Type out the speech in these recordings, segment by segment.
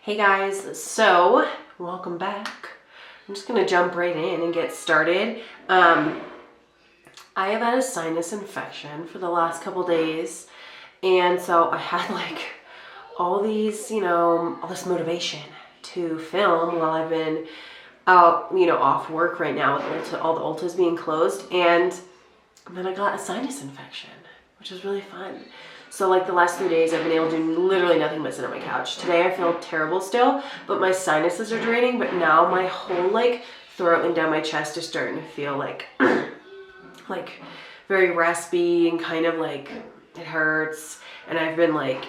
Hey guys, so welcome back. I'm just gonna jump right in and get started. I have had a sinus infection for the last couple days, and so I had like all these, all this motivation to film while I've been out, off work right now with all the Ultas being closed, and then I got a sinus infection, which was really fun. So like the last 3 days I've been able to do literally nothing but sit on my couch. Today I feel terrible still, but my sinuses are draining, but now my whole like throat and down my chest is starting to feel like like very raspy and kind of like it hurts. And I've been like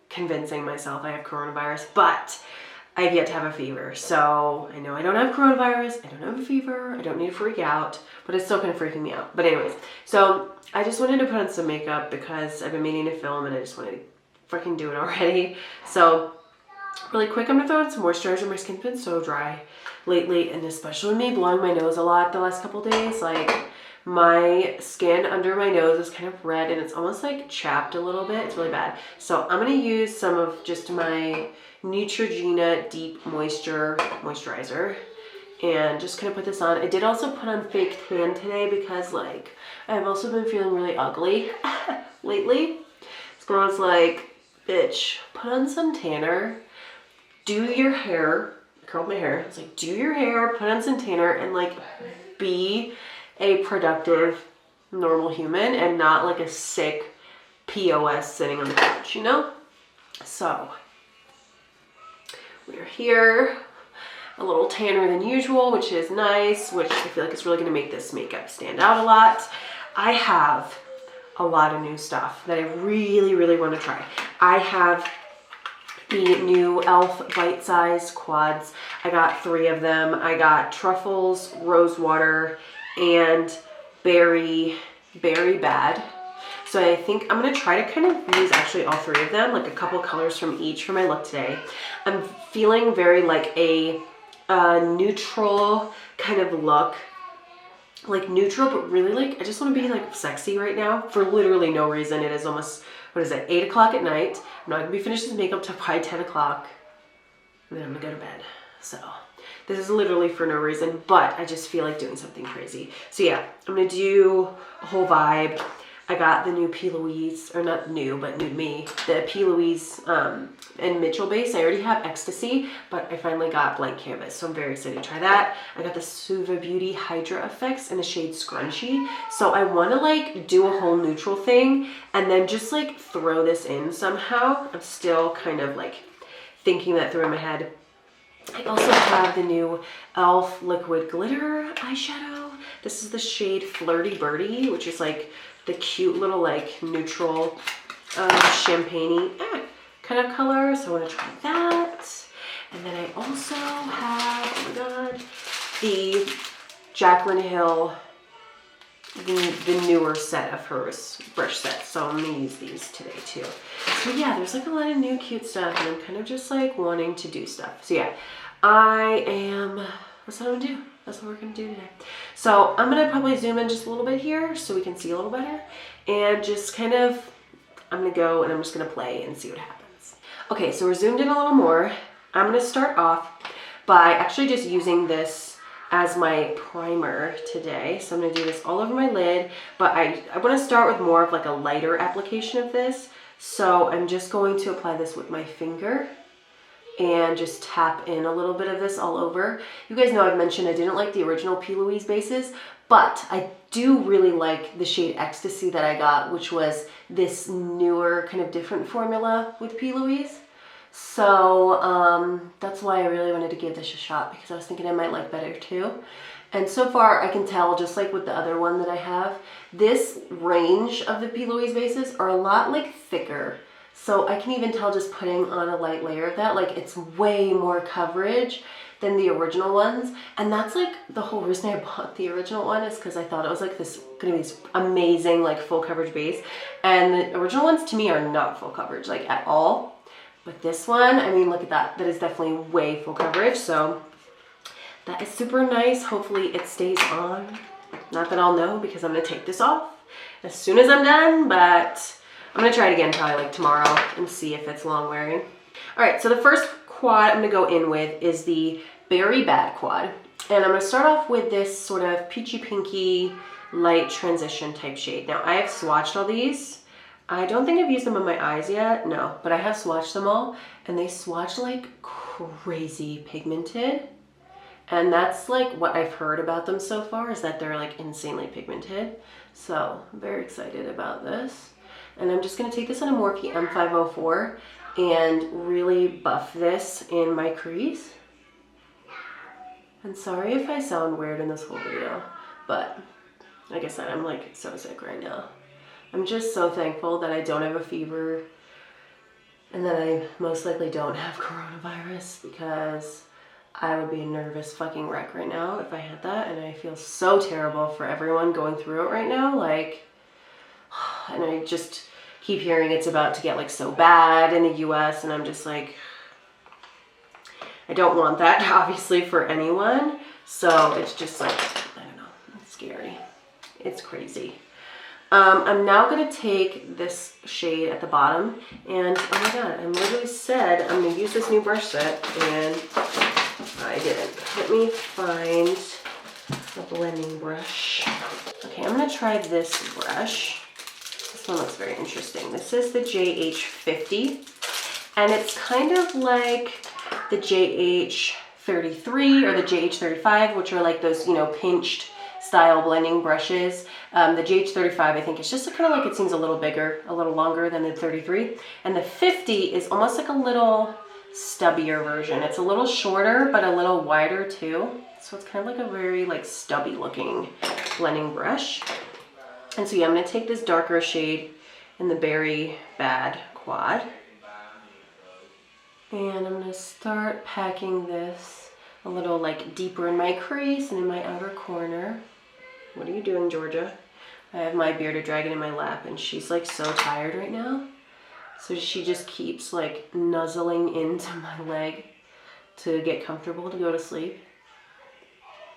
convincing myself I have coronavirus, but I've yet to have a fever. So I know I don't have coronavirus, I don't have a fever, I don't need to freak out, but it's still kind of freaking me out. But anyways, so I just wanted to put on some makeup because I've been meaning to film and I just wanted to freaking do it already. So really quick, I'm gonna throw in some moisturizer. My skin's been so dry lately, and especially me blowing my nose a lot the last couple days. Like my skin under my nose is kind of red and it's almost like chapped a little bit. It's really bad. So I'm gonna use some of just my Neutrogena Deep Moisturizer and just kind of put this on. I did also put on fake tan today because like I've also been feeling really ugly lately. This girl's like, bitch, put on some tanner, do your hair, curled my hair. It's like, do your hair, put on some tanner, and like be a productive, normal human and not like a sick POS sitting on the couch, So we're here, a little tanner than usual, which is nice, which I feel like is really gonna make this makeup stand out a lot. I have a lot of new stuff that I really, really want to try. I have the new e.l.f. bite-sized quads. I got 3 of them. I got Truffles, Rose Water, and Berry Bad. So I think I'm gonna try to kind of use actually all 3 of them, like a couple colors from each for my look today. I'm feeling very like a neutral kind of look, like neutral, but really like I just want to be like sexy right now for literally no reason. It is almost, what is it, 8 o'clock at night. I'm not gonna be finished with makeup till probably 10 o'clock, and then I'm gonna go to bed. So this is literally for no reason, but I just feel like doing something crazy. So yeah, I'm gonna do a whole vibe. I got the new P. Louise, or not new, but new to me, the P. Louise and Mitchell base. I already have Ecstasy, but I finally got Blank Canvas, so I'm very excited to try that. I got the Suva Beauty Hydra Effects in the shade Scrunchy. So I want to like do a whole neutral thing and then just like throw this in somehow. I'm still kind of like thinking that through in my head. I also have the new e.l.f. Liquid Glitter eyeshadow. This is the shade Flirty Birdie, which is like the cute little like neutral champagne-y kind of color. So I want to try that. And then I also have, oh my god, the Jaclyn Hill, the newer set of hers brush sets. So I'm gonna use these today too. So yeah, there's like a lot of new cute stuff, and I'm kind of just like wanting to do stuff. So yeah, that's what I'm gonna do. That's what we're gonna do today. So I'm gonna probably zoom in just a little bit here so we can see a little better, and just kind of, I'm gonna go and I'm just gonna play and see what happens. Okay, so we're zoomed in a little more. I'm gonna start off by actually just using this as my primer today. So I'm gonna do this all over my lid, but I wanna start with more of like a lighter application of this. So I'm just going to apply this with my finger and just tap in a little bit of this all over. You guys know I've mentioned I didn't like the original P. Louise bases, but I do really like the shade Ecstasy that I got, which was this newer kind of different formula with P. Louise. So that's why I really wanted to give this a shot, because I was thinking I might like better too. And so far I can tell, just like with the other one that I have, this range of the P. Louise bases are a lot like thicker. So I can even tell just putting on a light layer of that, like it's way more coverage than the original ones. And that's like the whole reason I bought the original one, is because I thought it was like gonna be this amazing like full coverage base. And the original ones to me are not full coverage like at all. But this one, I mean, look at that. That is definitely way full coverage. So that is super nice. Hopefully it stays on. Not that I'll know, because I'm gonna take this off as soon as I'm done, but I'm gonna try it again probably like tomorrow and see if it's long wearing. All right, so the first quad I'm gonna go in with is the Berry Bad quad. And I'm gonna start off with this sort of peachy pinky light transition type shade. Now I have swatched all these. I don't think I've used them on my eyes yet, no, but I have swatched them all and they swatch like crazy pigmented. And that's like what I've heard about them so far, is that they're like insanely pigmented. So I'm very excited about this. And I'm just gonna take this in a Morphe M504 and really buff this in my crease. And sorry if I sound weird in this whole video, but like I said, I'm like so sick right now. I'm just so thankful that I don't have a fever and that I most likely don't have coronavirus, because I would be a nervous fucking wreck right now if I had that, and I feel so terrible for everyone going through it right now, like, and I just keep hearing it's about to get like so bad in the US, and I'm just like, I don't want that obviously for anyone, so it's just like, I don't know, it's scary, it's crazy. I'm now gonna take this shade at the bottom, and oh my god, I literally said I'm gonna use this new brush set, and I didn't. Let me find a blending brush. Okay, I'm gonna try this brush. This one looks very interesting. This is the JH50, and it's kind of like the JH33 or the JH35, which are like those, you know, pinched style blending brushes. The JH35, I think, it's just kind of like, it seems a little bigger, a little longer than the 33. And the 50 is almost like a little stubbier version. It's a little shorter, but a little wider too. So it's kind of like a very like stubby looking blending brush. And so yeah, I'm gonna take this darker shade in the Berry Bad quad. And I'm gonna start packing this a little like deeper in my crease and in my outer corner. What are you doing, Georgia? I have my bearded dragon in my lap and she's like so tired right now. So she just keeps like nuzzling into my leg to get comfortable to go to sleep.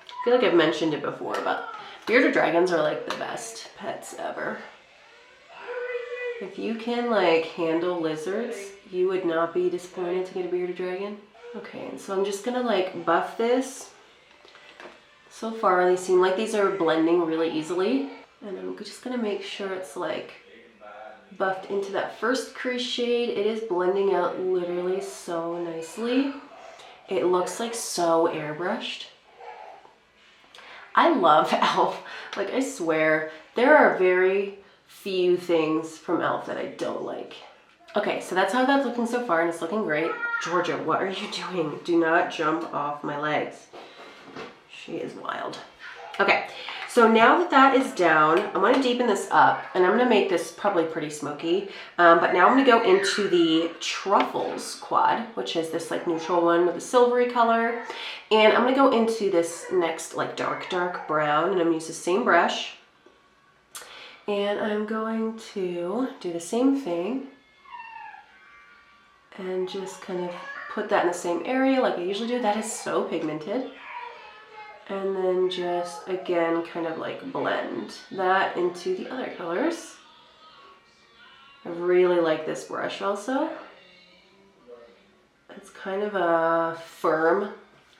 I feel like I've mentioned it before, but bearded dragons are like the best pets ever. If you can like handle lizards, you would not be disappointed to get a bearded dragon. Okay, and so I'm just gonna like buff this. So far they seem like these are blending really easily. And I'm just gonna make sure it's like buffed into that first crease shade. It is blending out literally so nicely. It looks like so airbrushed. I love e.l.f. Like, I swear, there are very few things from e.l.f. that I don't like. Okay, so that's how that's looking so far, and it's looking great. Georgia, what are you doing? Do not jump off my legs. She is wild. Okay, so now that that is down, I'm gonna deepen this up, and I'm gonna make this probably pretty smoky, but now I'm gonna go into the Truffles quad, which is this like neutral one with a silvery color, and I'm gonna go into this next like dark brown, and I'm gonna use the same brush, and I'm going to do the same thing, and just kind of put that in the same area like I usually do. That is so pigmented. And then just, again, kind of like blend that into the other colors. I really like this brush also. It's kind of a firm,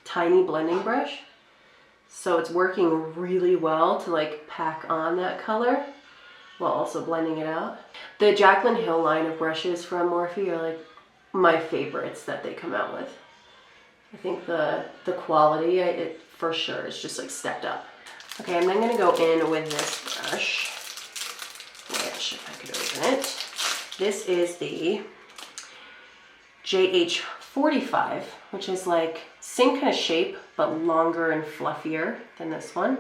tiny blending brush. So it's working really well to like pack on that color while also blending it out. The Jaclyn Hill line of brushes from Morphe are like my favorites that they come out with. I think the quality, it for sure is just like stepped up. Okay, I'm then gonna go in with this brush, which if I could open it, this is the JH45, which is like same kind of shape, but longer and fluffier than this one.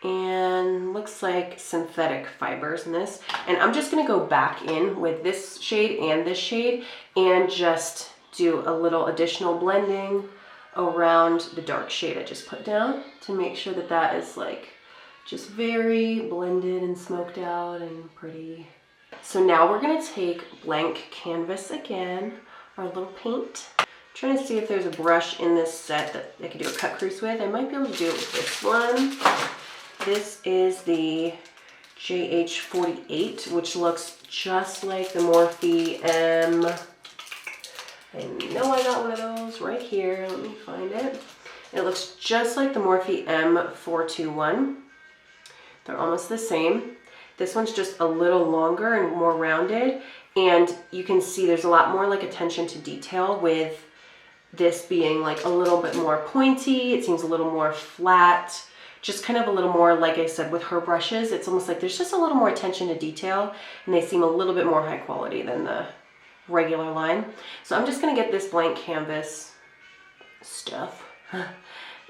And looks like synthetic fibers in this. And I'm just gonna go back in with this shade and this shade and just do a little additional blending around the dark shade I just put down to make sure that that is like just very blended and smoked out and pretty. So now we're gonna take blank canvas again, our little paint. I'm trying to see if there's a brush in this set that I could do a cut crease with. I might be able to do it with this one. This is the JH48, which looks just like the Morphe I know I got one of those right here. Let me find it. It looks just like the Morphe M421. They're almost the same. This one's just a little longer and more rounded, and you can see there's a lot more like attention to detail with this being like a little bit more pointy. It seems a little more flat, just kind of a little more, like I said, with her brushes, it's almost like there's just a little more attention to detail, and they seem a little bit more high quality than the regular line. So I'm just gonna get this blank canvas stuff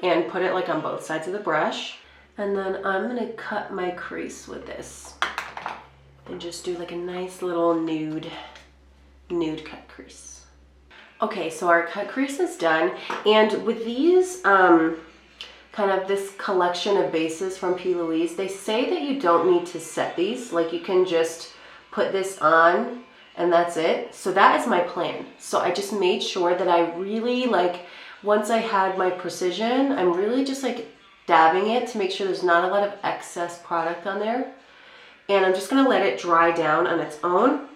and put it like on both sides of the brush. And then I'm gonna cut my crease with this and just do like a nice little nude cut crease. Okay, so our cut crease is done. And with these, kind of this collection of bases from P. Louise, they say that you don't need to set these. Like you can just put this on and that's it. So that is my plan. So I just made sure that I really like, once I had my precision, I'm really just like dabbing it to make sure there's not a lot of excess product on there. And I'm just gonna let it dry down on its own.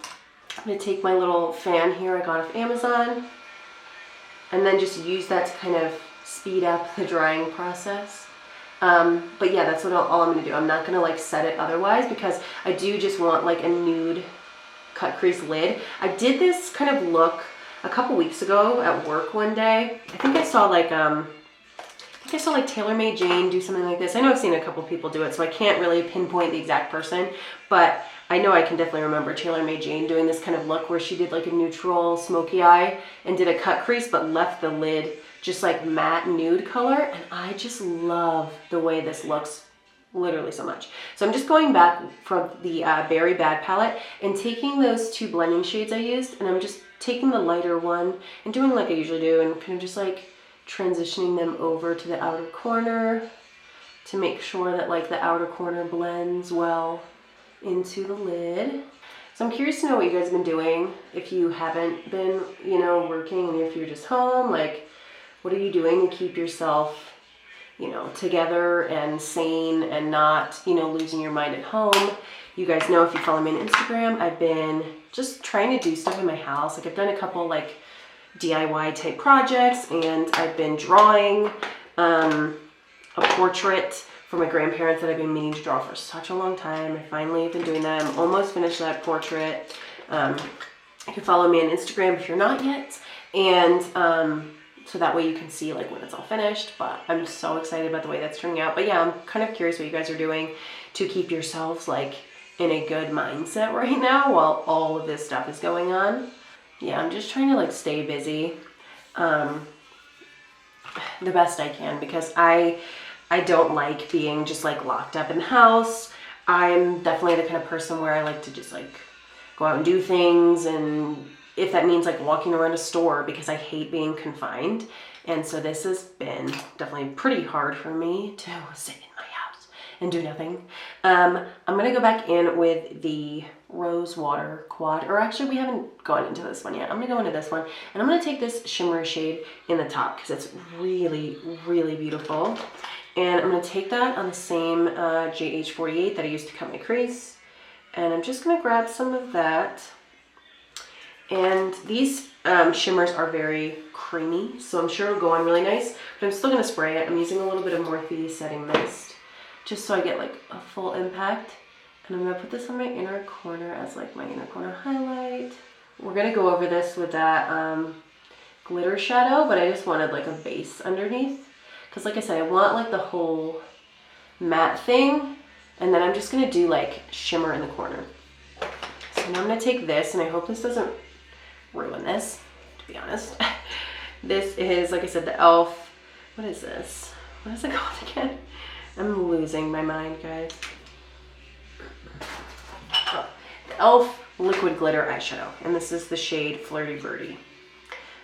I'm gonna take my little fan here I got off Amazon and then just use that to kind of speed up the drying process. But yeah, that's what all I'm gonna do. I'm not gonna like set it otherwise because I do just want like a nude cut crease lid. I did this kind of look a couple weeks ago at work one day. I think I saw like TaylorMade Jane do something like this. I know I've seen a couple people do it, so I can't really pinpoint the exact person, but I know I can definitely remember TaylorMade Jane doing this kind of look where she did like a neutral smoky eye and did a cut crease, but left the lid just like matte nude color. And I just love the way this looks literally so much. So I'm just going back from the Berry Bad palette and taking those two blending shades I used, and I'm just taking the lighter one and doing like I usually do and kind of just like transitioning them over to the outer corner to make sure that like the outer corner blends well into the lid. So I'm curious to know what you guys have been doing if you haven't been, you know, working, and if you're just home, like what are you doing to keep yourself, you know, together and sane and not, you know, losing your mind at home. You guys know if you follow me on Instagram, I've been just trying to do stuff in my house. Like I've done a couple like DIY type projects, and I've been drawing a portrait for my grandparents that I've been meaning to draw for such a long time. I finally have been doing that. I'm almost finished that portrait. You can follow me on Instagram if you're not yet, and so that way you can see like when it's all finished. But I'm so excited about the way that's turning out. But yeah, I'm kind of curious what you guys are doing to keep yourselves like in a good mindset right now while all of this stuff is going on. Yeah, I'm just trying to like stay busy the best I can, because I don't like being just like locked up in the house. I'm definitely the kind of person where I like to just like go out and do things, and if that means like walking around a store, because I hate being confined. And so this has been definitely pretty hard for me to sit in my house and do nothing. I'm gonna go back in with the Rose Water Quad, or actually we haven't gone into this one yet. I'm gonna go into this one, and I'm gonna take this shimmer shade in the top because it's really, really beautiful. And I'm gonna take that on the same JH48 that I used to cut my crease, and I'm just gonna grab some of that. And these shimmers are very creamy, so I'm sure it'll go on really nice, but I'm still gonna spray it. I'm using a little bit of Morphe Setting Mist just so I get like a full impact. And I'm gonna put this on my inner corner as like my inner corner highlight. We're gonna go over this with that glitter shadow, but I just wanted like a base underneath. Cause like I said, I want like the whole matte thing. And then I'm just gonna do like shimmer in the corner. So now I'm gonna take this, and I hope this doesn't ruin this, to be honest. This is, like I said, the e.l.f. What is this? What is it called again? I'm losing my mind, guys. Oh, the e.l.f. Liquid Glitter Eyeshadow, and this is the shade Flirty Birdie.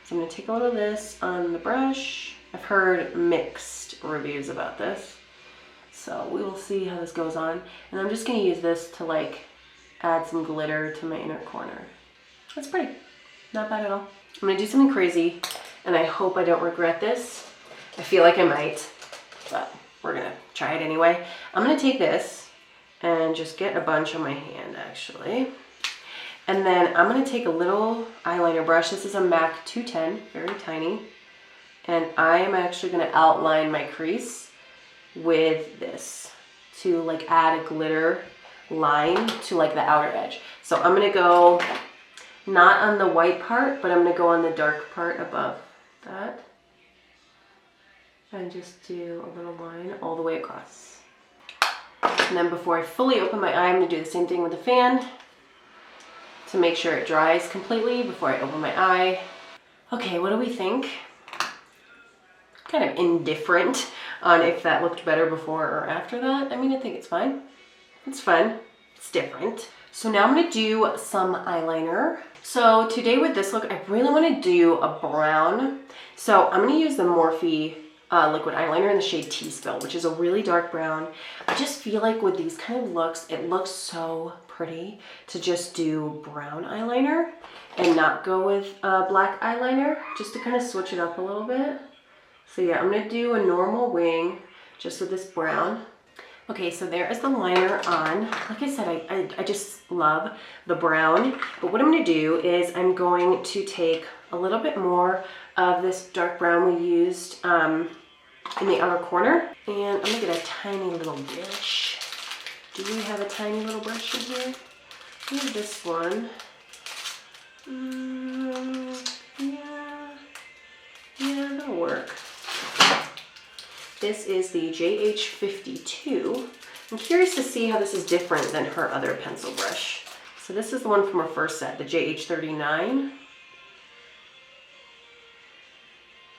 So I'm gonna take a little of this on the brush. I've heard mixed reviews about this, so we will see how this goes on. And I'm just gonna use this to like add some glitter to my inner corner. That's pretty, not bad at all. I'm gonna do something crazy, and I hope I don't regret this. I feel like I might, but we're gonna try it anyway. I'm gonna take this and just get a bunch on my hand actually. And then I'm gonna take a little eyeliner brush. This is a MAC 210, very tiny. And I am actually gonna outline my crease with this to like add a glitter line to like the outer edge. So I'm gonna go not on the white part, but I'm gonna go on the dark part above that. And just do a little line all the way across. And then before I fully open my eye, I'm gonna do the same thing with the fan to make sure it dries completely before I open my eye. Okay, what do we think? Kind of indifferent on if that looked better before or after that. I mean, I think it's fine. It's fun, it's different. So now I'm gonna do some eyeliner. So today with this look, I really wanna do a brown. So I'm gonna use the Morphe liquid eyeliner in the shade T-Spill, which is a really dark brown. I just feel like with these kind of looks, it looks so pretty to just do brown eyeliner and not go with black eyeliner, just to kind of switch it up a little bit. So yeah, I'm gonna do a normal wing just with this brown. Okay, so there is the liner on. Like I said, I just love the brown. But what I'm gonna do is I'm going to take a little bit more of this dark brown we used in the outer corner. And I'm gonna get a tiny little brush. Do we have a tiny little brush in here? We have this one. Yeah, that'll work. This is the JH52. I'm curious to see how this is different than her other pencil brush. So this is the one from her first set, the JH39.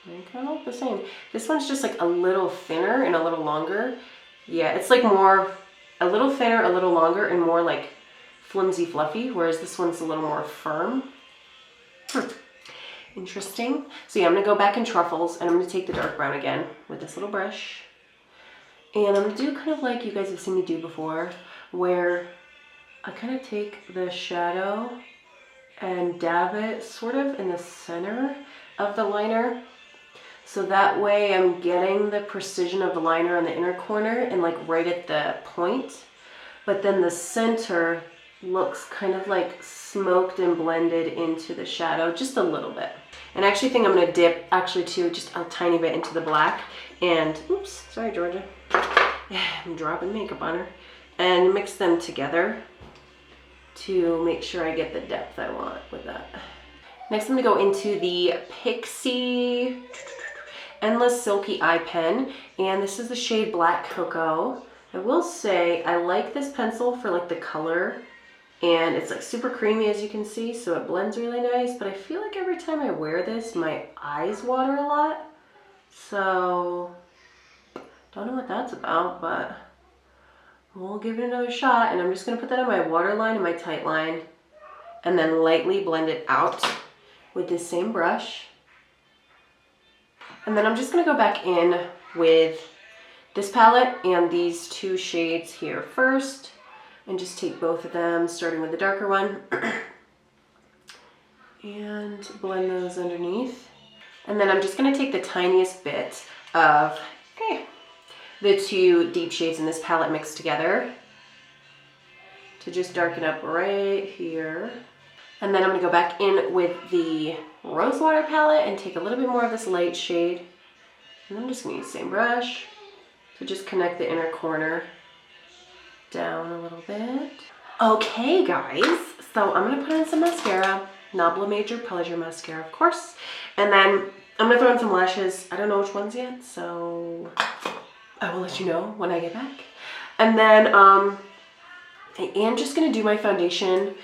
They kind of look the same. This one's just like a little thinner and a little longer. Yeah, it's like more, a little thinner, a little longer, and more like flimsy fluffy, whereas this one's a little more firm. Interesting. So yeah, I'm gonna go back in Truffles and I'm gonna take the dark brown again with this little brush. And I'm gonna do kind of like you guys have seen me do before, where I kind of take the shadow and dab it sort of in the center of the liner. So that way I'm getting the precision of the liner on the inner corner and like right at the point. But then the center looks kind of like smoked and blended into the shadow just a little bit. And I actually think I'm gonna dip actually too just a tiny bit into the black and, oops, sorry Georgia. I'm dropping makeup on her. And mix them together to make sure I get the depth I want with that. Next I'm gonna go into the PIXI Endless Silky Eye Pen, and this is the shade Black Cocoa. I will say I like this pencil for like the color, and it's like super creamy as you can see, so it blends really nice, but I feel like every time I wear this my eyes water a lot, so don't know what that's about, but we'll give it another shot. And I'm just gonna put that on my waterline and my tight line and then lightly blend it out with this same brush. And then I'm just gonna go back in with this palette and these two shades here first and just take both of them, starting with the darker one and blend those underneath. And then I'm just gonna take the tiniest bit of the two deep shades in this palette mixed together to just darken up right here. And then I'm gonna go back in with the Rosewater palette and take a little bit more of this light shade. And I'm just gonna use the same brush to just connect the inner corner down a little bit. Okay guys, so I'm gonna put on some mascara, NABLA Major Pleasure Mascara of course. And then I'm gonna throw in some lashes. I don't know which ones yet, so I will let you know when I get back. And then I am just gonna do my foundation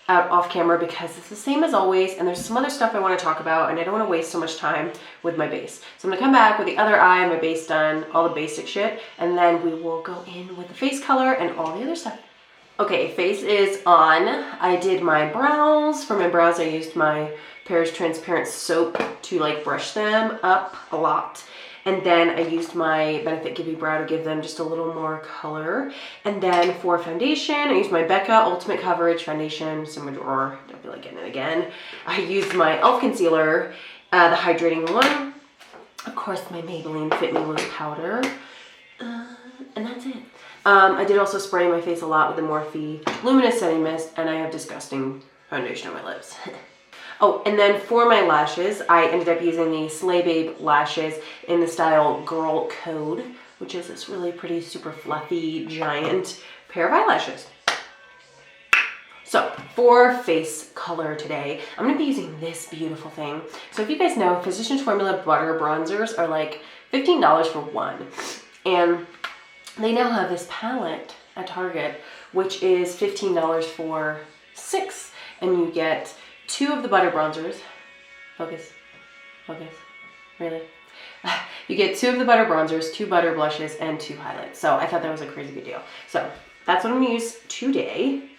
out off camera because it's the same as always, and there's some other stuff I want to talk about and I don't want to waste so much time with my base. So I'm gonna come back with the other eye, my base done, all the basic shit, and then we will go in with the face color and all the other stuff. Okay, face is on. I did my brows. For my brows I used my PEARS transparent soap to like brush them up a lot. And then I used my Benefit Give You Brow to give them just a little more color. And then for foundation, I used my BECCA Ultimate Coverage Foundation. It's in my drawer, don't feel like getting it again. I used my e.l.f. concealer, the hydrating one. Of course, my Maybelline Fit Me Loose powder. And that's it. I did also spray my face a lot with the Morphe Luminous Setting Mist, and I have disgusting foundation on my lips. Oh, and then for my lashes, I ended up using the Slay Babe lashes in the style Girl Code, which is this really pretty, super fluffy, giant pair of eyelashes. So for face color today, I'm gonna be using this beautiful thing. So if you guys know, Physicians Formula butter bronzers are like $15 for one. And they now have this palette at Target, which is $15 for 6. And you get 2 of the butter bronzers. Focus, focus, really? You get 2 of the butter bronzers, 2 butter blushes, and 2 highlights. So I thought that was a crazy good deal. So that's what I'm gonna use today.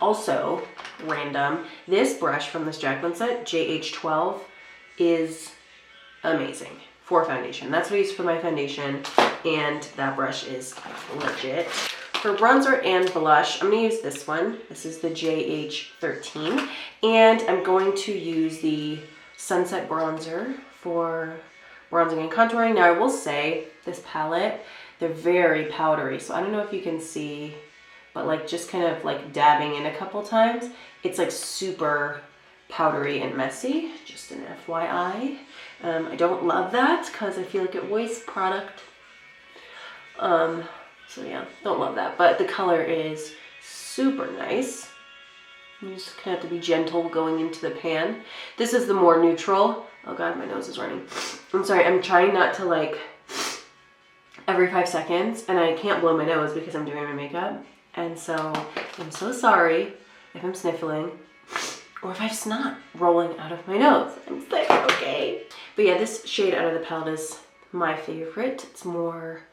Also, random, this brush from this Jaclyn set, JH12, is amazing for foundation. That's what I use for my foundation, and that brush is legit. For bronzer and blush, I'm gonna use this one. This is the JH13, and I'm going to use the Sunset Bronzer for bronzing and contouring. Now I will say, this palette, they're very powdery, so I don't know if you can see, but like just kind of like dabbing in a couple times, it's like super powdery and messy, just an FYI. I don't love that because I feel like it wastes product. So yeah, don't love that, but the color is super nice. You just kind of have to be gentle going into the pan. This is the more neutral. Oh God, my nose is running. I'm sorry, I'm trying not to like every 5 seconds, and I can't blow my nose because I'm doing my makeup. And so I'm so sorry if I'm sniffling or if I have snot rolling out of my nose. I'm sick, okay? But yeah, this shade out of the palette is my favorite. It's more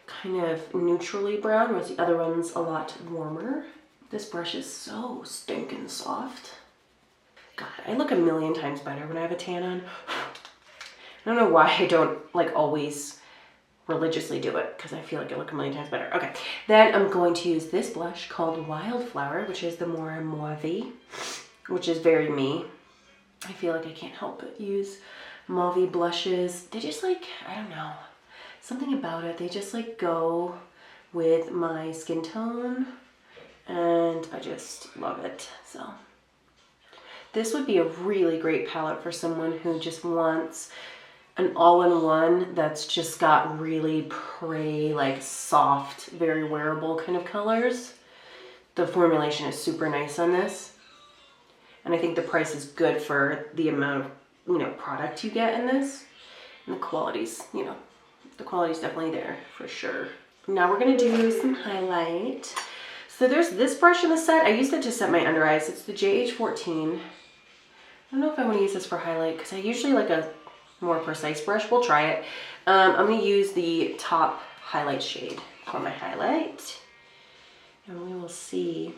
kind of neutrally brown, whereas the other one's a lot warmer. This brush is so stinking soft. God, I look a million times better when I have a tan on. I don't know why I don't like always religiously do it, because I feel like I look a million times better. Okay, then I'm going to use this blush called Wildflower, which is the more mauve, which is very me. I feel like I can't help but use mauve blushes. They just like, I don't know, something about it. They just like go with my skin tone, and I just love it. So this would be a really great palette for someone who just wants an all-in-one that's just got really pretty, like soft, very wearable kind of colors. The formulation is super nice on this. And I think the price is good for the amount of, you know, product you get in this. And the quality's, you know, the quality's definitely there for sure. Now we're gonna do some highlight. So there's this brush in the set. I used it to set my under eyes. It's the JH14. I don't know if I want to use this for highlight because I usually like a more precise brush. We'll try it. I'm going to use the top highlight shade for my highlight. And we will see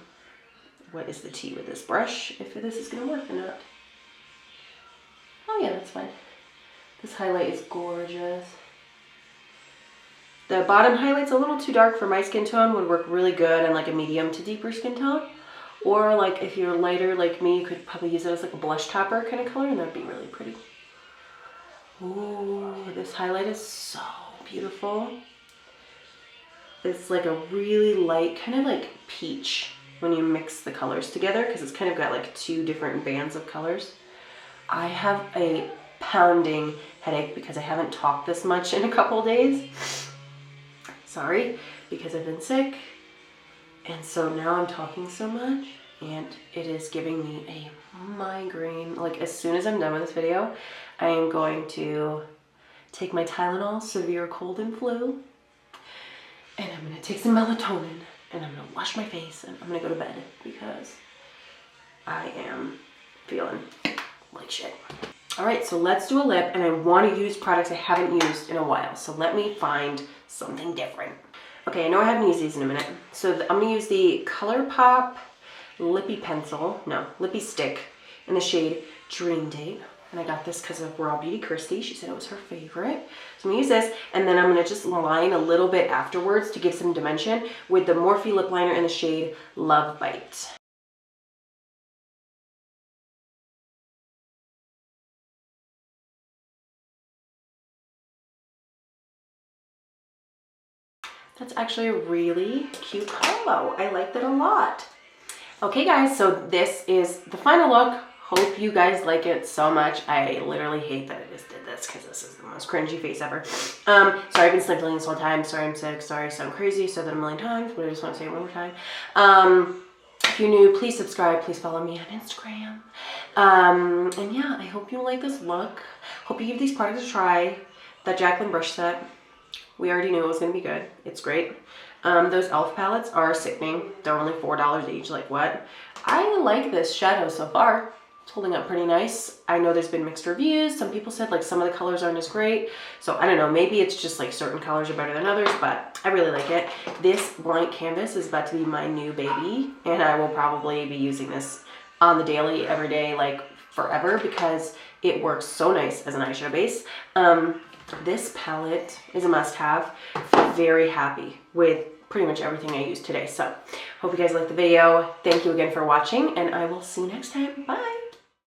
what is the tea with this brush, if this is going to work or not. Oh yeah, that's fine. This highlight is gorgeous. The bottom highlight's a little too dark for my skin tone, would work really good on like a medium to deeper skin tone. Or like if you're lighter like me, you could probably use it as like a blush topper kind of color, and that'd be really pretty. Ooh, this highlight is so beautiful. It's like a really light, kind of like peach when you mix the colors together, because it's kind of got like 2 different bands of colors. I have a pounding headache because I haven't talked this much in a couple days. Sorry, because I've been sick. And so now I'm talking so much, and it is giving me a migraine. Like as soon as I'm done with this video, I am going to take my Tylenol, severe cold and flu, and I'm gonna take some melatonin, and I'm gonna wash my face, and I'm gonna go to bed because I am feeling like shit. All right, so let's do a lip, and I want to use products I haven't used in a while, so let me find something different. Okay, I know I haven't used these in a minute, so I'm gonna use the ColourPop Lippie Pencil, no, Lippie Stick in the shade Dream Date. And I got this because of Raw Beauty Christy. She said it was her favorite. So I'm gonna use this, and then I'm gonna just line a little bit afterwards to give some dimension with the Morphe lip liner in the shade Love Bite. That's actually a really cute combo. I like that a lot. Okay guys, so this is the final look. Hope you guys like it so much. I literally hate that I just did this because this is the most cringy face ever. Sorry I've been sniffling this whole time. Sorry I'm sick. Sorry I sound crazy. Said that a million times, but I just want to say it one more time. If you're new, please subscribe. Please follow me on Instagram. And yeah, I hope you like this look. Hope you give these products a try. That Jaclyn brush set, we already knew it was going to be good. It's great. Those e.l.f. palettes are sickening. They're only $4 each. Like what? I like this shadow so far. It's holding up pretty nice. I know there's been mixed reviews. Some people said like some of the colors aren't as great. So I don't know, maybe it's just like certain colors are better than others, but I really like it. This blank canvas is about to be my new baby, and I will probably be using this on the daily, every day, like forever, because it works so nice as an eyeshadow base. This palette is a must-have. Very happy with pretty much everything I used today. So hope you guys liked the video. Thank you again for watching, and I will see you next time. Bye.